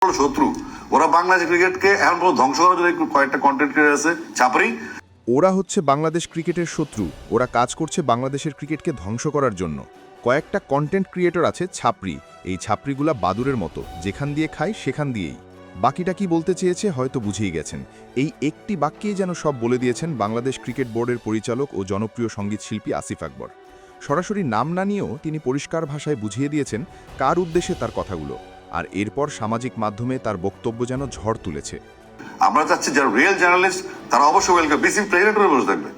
শত্রু। ওরা বাংলাদেশ ক্রিকেটকে এখন পুরো ধ্বংস করার জন্য কয়েকটা কন্টেন্ট ক্রিয়েটর আছে চাপরি। ওরা হচ্ছে বাংলাদেশ ক্রিকেটের শত্রু। ওরা কাজ করছে বাংলাদেশের ক্রিকেটকে ধ্বংস করার জন্য। কয়েকটা কন্টেন্ট ক্রিয়েটর আছে ছাপরি। এই ছাপরিগুলা বাদুরের মতো, যেখান দিয়ে খায় সেখান দিয়েই। বাকিটা কি বলতে চেয়েছে হয়তো বুঝেই গেছেন। এই একটি বাক্যেই যেন সব বলে দিয়েছেন বাংলাদেশ ক্রিকেট বোর্ডের পরিচালক ও জনপ্রিয় সঙ্গীত শিল্পী আসিফ আকবর। সরাসরি নাম না নিয়েও তিনি পরিষ্কার ভাষায় বুঝিয়ে দিয়েছেন কার উদ্দেশ্যে তার কথাগুলো। আর এরপর সামাজিক মাধ্যমে তার বক্তব্য যেন ঝড় তুলেছে। আমরা চাচ্ছি যারা রিয়েল জার্নালিস্ট তারা অবশ্যই ওয়েলকাম, বিসিবি প্রেসিডেন্ট হয়ে বসে থাকবে।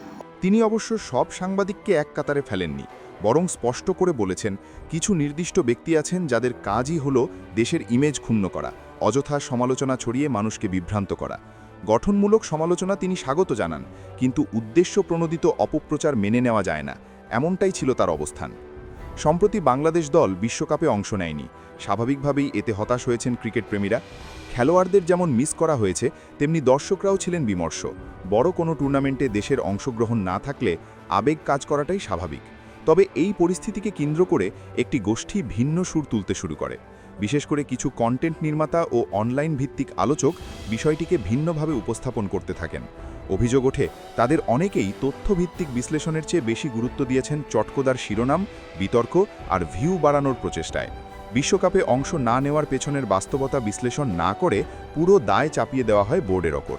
তিনি অবশ্য সব সাংবাদিককে এক কাতারে ফেলেননি, বরং স্পষ্ট করে বলেছেন কিছু নির্দিষ্ট ব্যক্তি আছেন যাদের কাজই হলো দেশের ইমেজ ক্ষুণ্ণ করা, অযথা সমালোচনা ছড়িয়ে মানুষকে বিভ্রান্ত করা। গঠনমূলক সমালোচনা তিনি স্বাগত জানান, কিন্তু উদ্দেশ্য প্রণোদিত অপপ্রচার মেনে নেওয়া যায় না, এমনটাই ছিল তার অবস্থান। সম্প্রতি বাংলাদেশ দল বিশ্বকাপে অংশ নেয়নি। স্বাভাবিকভাবেই এতে হতাশ হয়েছেন ক্রিকেট প্রেমীরা। খেলোয়াড়দের যেমন মিস করা হয়েছে, তেমনি দর্শকরাও ছিলেন বিমর্ষ। বড় কোনো টুর্নামেন্টে দেশের অংশগ্রহণ না থাকলে আবেগ কাজ করাটাই স্বাভাবিক। তবে এই পরিস্থিতিকে কেন্দ্র করে একটি গোষ্ঠী ভিন্ন সুর তুলতে শুরু করে। বিশেষ করে কিছু কন্টেন্ট নির্মাতা ও অনলাইন ভিত্তিক আলোচক বিষয়টিকে ভিন্নভাবে উপস্থাপন করতে থাকেন। অভিযোগ ওঠে তাদের অনেকেই তথ্যভিত্তিক বিশ্লেষণের চেয়ে বেশি গুরুত্ব দিয়েছেন চটকদার শিরোনাম, বিতর্ক আর ভিউ বাড়ানোর প্রচেষ্টায়। বিশ্বকাপে অংশ না নেওয়ার পেছনের বাস্তবতা বিশ্লেষণ না করে পুরো দায় চাপিয়ে দেওয়া হয় বোর্ডের ওপর।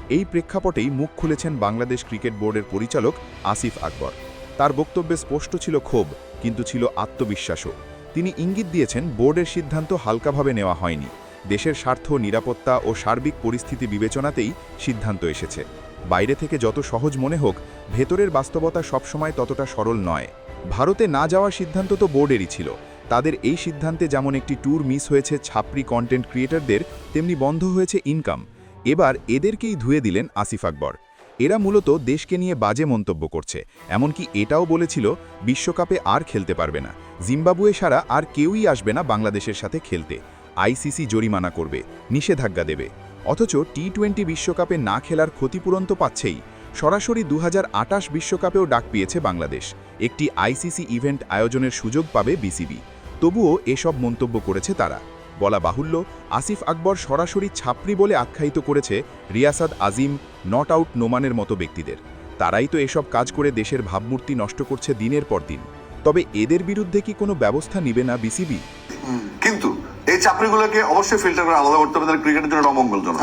এই প্রেক্ষাপটেই মুখ খুলেছেন বাংলাদেশ ক্রিকেট বোর্ডের পরিচালক আসিফ আকবর। তার বক্তব্যে স্পষ্ট ছিল ক্ষোভ, কিন্তু ছিল আত্মবিশ্বাসও। তিনি ইঙ্গিত দিয়েছেন বোর্ডের সিদ্ধান্ত হালকাভাবে নেওয়া হয়নি। দেশের স্বার্থ, নিরাপত্তা ও সার্বিক পরিস্থিতি বিবেচনাতেই সিদ্ধান্ত এসেছে। বাইরে থেকে যত সহজ মনে হোক, ভেতরের বাস্তবতা সবসময় ততটা সরল নয়। ভারতে না যাওয়ার সিদ্ধান্ত তো বোর্ডেরই ছিল। তাদের এই সিদ্ধান্তে যেমন একটি ট্যুর মিস হয়েছে ছাপরি কন্টেন্ট ক্রিয়েটরদের, তেমনি বন্ধ হয়েছে ইনকাম। এবার এদেরকেই ধুয়ে দিলেন আসিফ আকবর। এরা মূলত দেশকে নিয়ে বাজে মন্তব্য করছে, এমনকি এটাও বলেছিল বিশ্বকাপে আর খেলতে পারবে না, জিম্বাবুয়ে ছাড়া আর কেউই আসবে না বাংলাদেশের সাথে খেলতে, আইসিসি জরিমানা করবে, নিষেধাজ্ঞা দেবে। অথচ টি-20 বিশ্বকাপে না খেলার ক্ষতিপূরণ তো পাচ্ছেই। সরাসরি 2028 বিশ্বকাপেও ডাক পেয়েছে বাংলাদেশ। একটি আইসিসি ইভেন্ট আয়োজনের সুযোগ পাবে বিসিবি। তবুও এসব মন্তব্য করেছে তারা। বলা বাহুল্য, আসিফ আকবর সরাসরি ছাপরি বলে আখ্যায়িত করেছে রিয়াসাদ আজিম, নট আউট নোমানের মতো ব্যক্তিদের। তারাই তো এসব কাজ করে দেশের ভাবমূর্তি নষ্ট করছে দিনের পর দিন। তবে এদের বিরুদ্ধে কি কোনো ব্যবস্থা নিবে না বিসিবি? কিন্তু এই চাপরিগুলোকে অবশ্যই ফিল্টার করে আলাদা করতে হবে, ক্রিকেটের জন্য অমঙ্গলজনক।